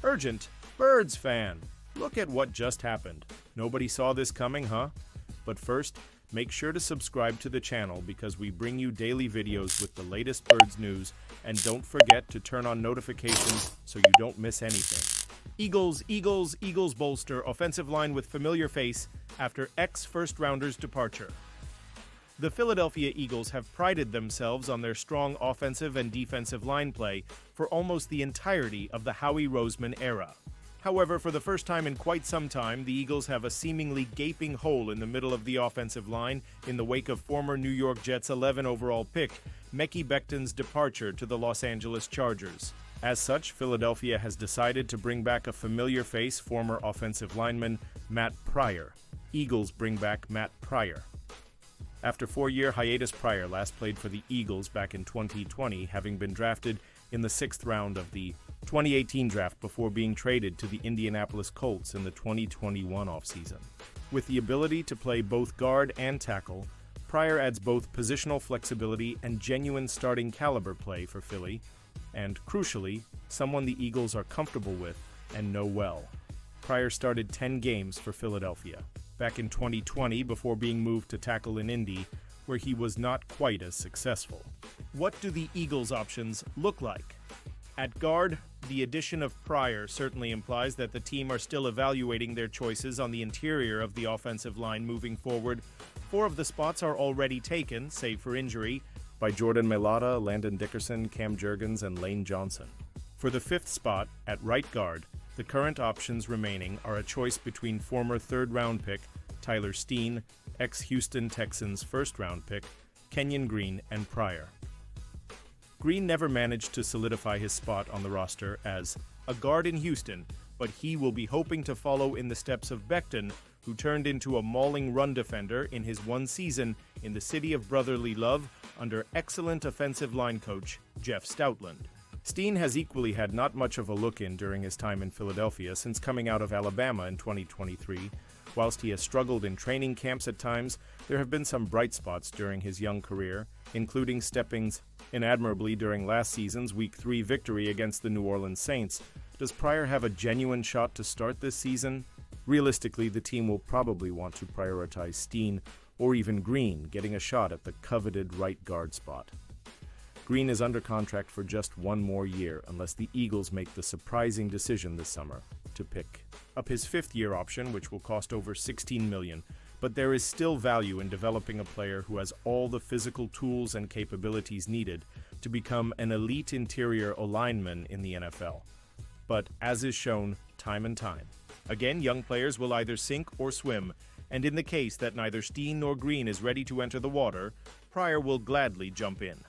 Urgent, Birds fan! Look at what just happened. Nobody saw this coming, huh? But first, make sure to subscribe to the channel because we bring you daily videos with the latest Birds news, and don't forget to turn on notifications so you don't miss anything. Eagles bolster offensive line with familiar face after ex-first-rounder's departure. The Philadelphia Eagles have prided themselves on their strong offensive and defensive line play for almost the entirety of the Howie Roseman era. However, for the first time in quite some time, the Eagles have a seemingly gaping hole in the middle of the offensive line in the wake of former New York Jets 11 overall pick Mekhi Becton's departure to the Los Angeles Chargers. As such, Philadelphia has decided to bring back a familiar face, former offensive lineman Matt Pryor. Eagles bring back Matt Pryor. After 4-year hiatus, Pryor last played for the Eagles back in 2020, having been drafted in the 6th round of the 2018 draft before being traded to the Indianapolis Colts in the 2021 offseason. With the ability to play both guard and tackle, Pryor adds both positional flexibility and genuine starting caliber play for Philly, and, crucially, someone the Eagles are comfortable with and know well. Pryor started 10 games for Philadelphia back in 2020 before being moved to tackle in Indy, where he was not quite as successful. What do the Eagles' options look like? At guard, the addition of Pryor certainly implies that the team are still evaluating their choices on the interior of the offensive line moving forward. 4 of the spots are already taken, save for injury, by Jordan Mailata, Landon Dickerson, Cam Jurgens, and Lane Johnson. For the 5th spot, at right guard, the current options remaining are a choice between former 3rd-round pick Tyler Steen, ex-Houston Texans 1st-round pick Kenyon Green, and Pryor. Green never managed to solidify his spot on the roster as a guard in Houston, but he will be hoping to follow in the steps of Becton, who turned into a mauling run defender in his 1 season in the city of brotherly love under excellent offensive line coach Jeff Stoutland. Steen has equally had not much of a look-in during his time in Philadelphia since coming out of Alabama in 2023. Whilst he has struggled in training camps at times, there have been some bright spots during his young career, including stepping in admirably during last season's Week 3 victory against the New Orleans Saints. Does Pryor have a genuine shot to start this season? Realistically, the team will probably want to prioritize Steen or even Green getting a shot at the coveted right guard spot. Green is under contract for just 1 more year unless the Eagles make the surprising decision this summer to pick up his 5th-year option, which will cost over $16 million. But there is still value in developing a player who has all the physical tools and capabilities needed to become an elite interior O-lineman in the NFL. But as is shown time and time, again, young players will either sink or swim, and in the case that neither Steen nor Green is ready to enter the water, Pryor will gladly jump in.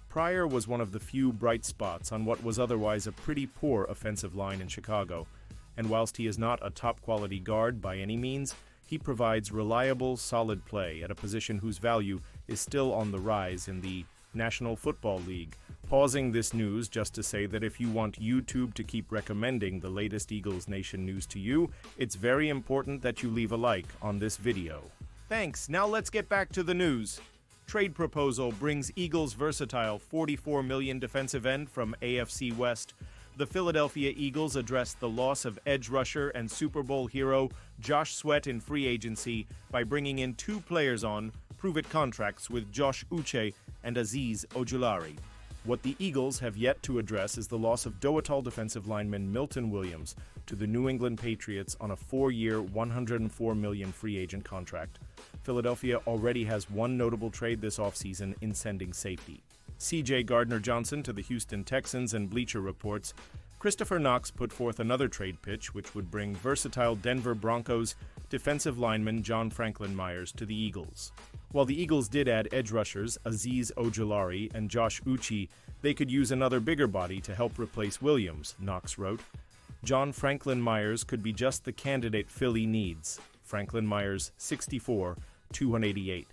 Pryor was one of the few bright spots on what was otherwise a pretty poor offensive line in Chicago, and whilst he is not a top-quality guard by any means, he provides reliable, solid play at a position whose value is still on the rise in the National Football League. Pausing this news just to say that if you want YouTube to keep recommending the latest Eagles Nation news to you, it's very important that you leave a like on this video. Thanks, now let's get back to the news. Trade proposal brings Eagles versatile $44 million defensive end from AFC West. The Philadelphia Eagles addressed the loss of edge rusher and Super Bowl hero Josh Sweat in free agency by bringing in 2 players on prove-it contracts with Josh Uche and Azeez Ojulari. What the Eagles have yet to address is the loss of Doatal defensive lineman Milton Williams to the New England Patriots on a 4-year, $104 million free agent contract. Philadelphia already has one notable trade this offseason in sending safety C.J. Gardner-Johnson to the Houston Texans, and Bleacher Reports Christopher Knox put forth another trade pitch which would bring versatile Denver Broncos defensive lineman John Franklin Myers to the Eagles. While the Eagles did add edge rushers Azeez Ojulari and Josh Uche, they could use another bigger body to help replace Williams, Knox wrote. John Franklin Myers could be just the candidate Philly needs. Franklin Myers, 6'4", 288.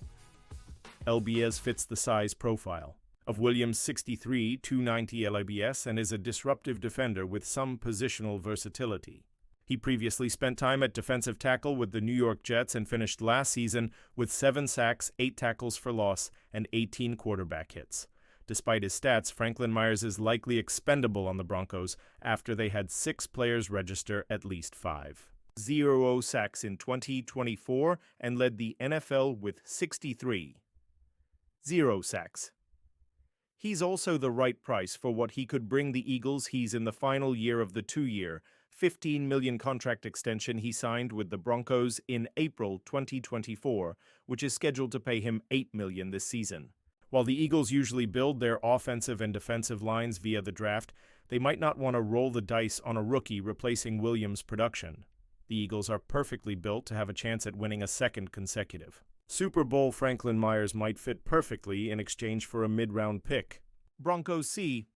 LBS fits the size profile of Williams, 6'3", 290 LBS, and is a disruptive defender with some positional versatility. He previously spent time at defensive tackle with the New York Jets and finished last season with 7 sacks, 8 tackles for loss, and 18 quarterback hits. Despite his stats, Franklin Myers is likely expendable on the Broncos after they had 6 players register at least 5. 0 sacks in 2024 and led the NFL with 63. 0 sacks. He's also the right price for what he could bring the Eagles. He's in the final year of the 2-year, $15 million contract extension he signed with the Broncos in April 2024, which is scheduled to pay him $8 million this season. While the Eagles usually build their offensive and defensive lines via the draft, they might not want to roll the dice on a rookie replacing Williams' production. The Eagles are perfectly built to have a chance at winning a second consecutive Super Bowl. Franklin Myers might fit perfectly in exchange for a mid-round pick. Broncos C.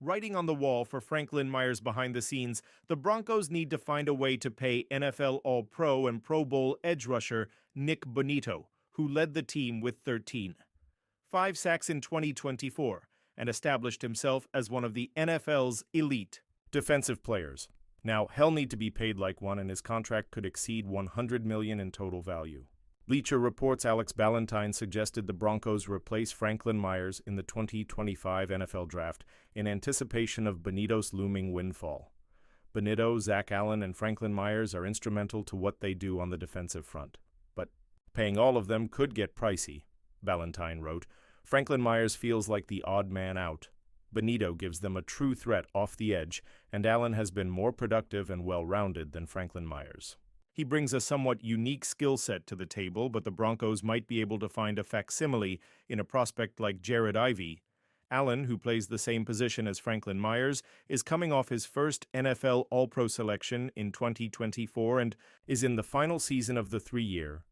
Writing on the wall for Franklin Myers behind the scenes, the Broncos need to find a way to pay NFL All-Pro and Pro Bowl edge rusher Nick Bonitto, who led the team with 5 sacks in 2024 and established himself as one of the NFL's elite defensive players. Now, he'll need to be paid like one, and his contract could exceed $100 million in total value. Bleacher Report's Alex Ballentine suggested the Broncos replace Franklin Myers in the 2025 NFL Draft in anticipation of Bonitto's looming windfall. Bonitto, Zach Allen, and Franklin Myers are instrumental to what they do on the defensive front. But paying all of them could get pricey, Ballentine wrote. Franklin Myers feels like the odd man out. Bonitto gives them a true threat off the edge, and Allen has been more productive and well-rounded than Franklin Myers. He brings a somewhat unique skill set to the table, but the Broncos might be able to find a facsimile in a prospect like Jared Ivey. Allen, who plays the same position as Franklin Myers, is coming off his first NFL All-Pro selection in 2024 and is in the final season of the 3-year,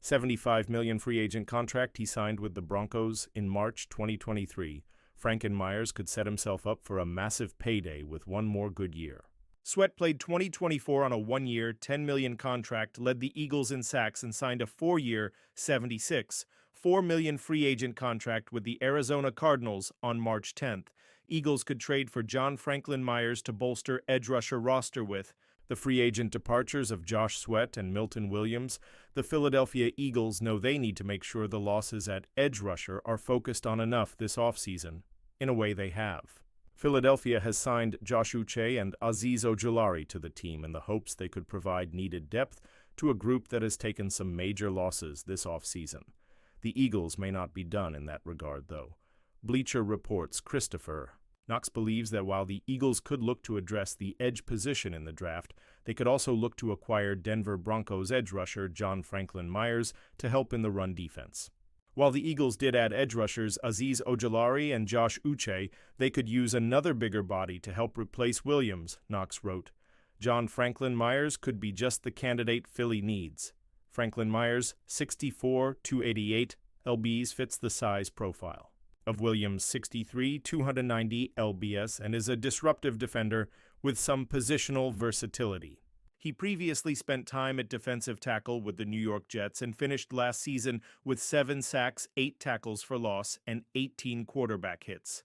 $75 million free agent contract he signed with the Broncos in March 2023. Franklin Myers could set himself up for a massive payday with one more good year. Sweat played 2024 on a 1-year, $10 million contract, led the Eagles in sacks, and signed a 4-year, $4 million free agent contract with the Arizona Cardinals on March 10th. Eagles could trade for John Franklin Myers to bolster edge rusher roster with the free agent departures of Josh Sweat and Milton Williams. The Philadelphia Eagles know they need to make sure the losses at edge rusher are focused on enough this offseason. In a way, they have. Philadelphia has signed Josh Uche and Azeez Ojulari to the team in the hopes they could provide needed depth to a group that has taken some major losses this offseason. The Eagles may not be done in that regard, though. Bleacher Report's Christopher Knox believes that while the Eagles could look to address the edge position in the draft, they could also look to acquire Denver Broncos edge rusher John Franklin Myers to help in the run defense. While the Eagles did add edge rushers Azeez Ojulari and Josh Uche, they could use another bigger body to help replace Williams, Knox wrote. John Franklin Myers could be just the candidate Philly needs. Franklin Myers, 6'4", 288 lbs, fits the size profile of Williams' 6'3", 290 lbs, and is a disruptive defender with some positional versatility. He previously spent time at defensive tackle with the New York Jets and finished last season with 7 sacks, 8 tackles for loss, and 18 quarterback hits.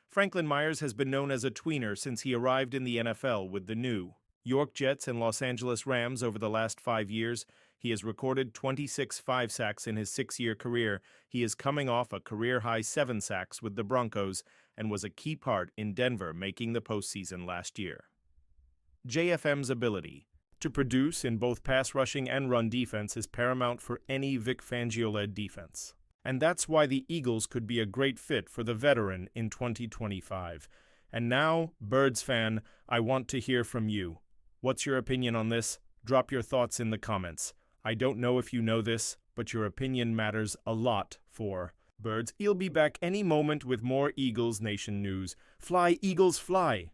Franklin Myers has been known as a tweener since he arrived in the NFL with the New York Jets and Los Angeles Rams over the last 5 years. He has recorded 26 5 sacks in his 6-year career. He is coming off a career-high 7 sacks with the Broncos and was a key part in Denver making the postseason last year. JFM's ability to produce in both pass rushing and run defense is paramount for any Vic Fangio-led defense. And that's why the Eagles could be a great fit for the veteran in 2025. And now, Birds fan, I want to hear from you. What's your opinion on this? Drop your thoughts in the comments. I don't know if you know this, but your opinion matters a lot for Birds. He'll be back any moment with more Eagles Nation news. Fly, Eagles, fly!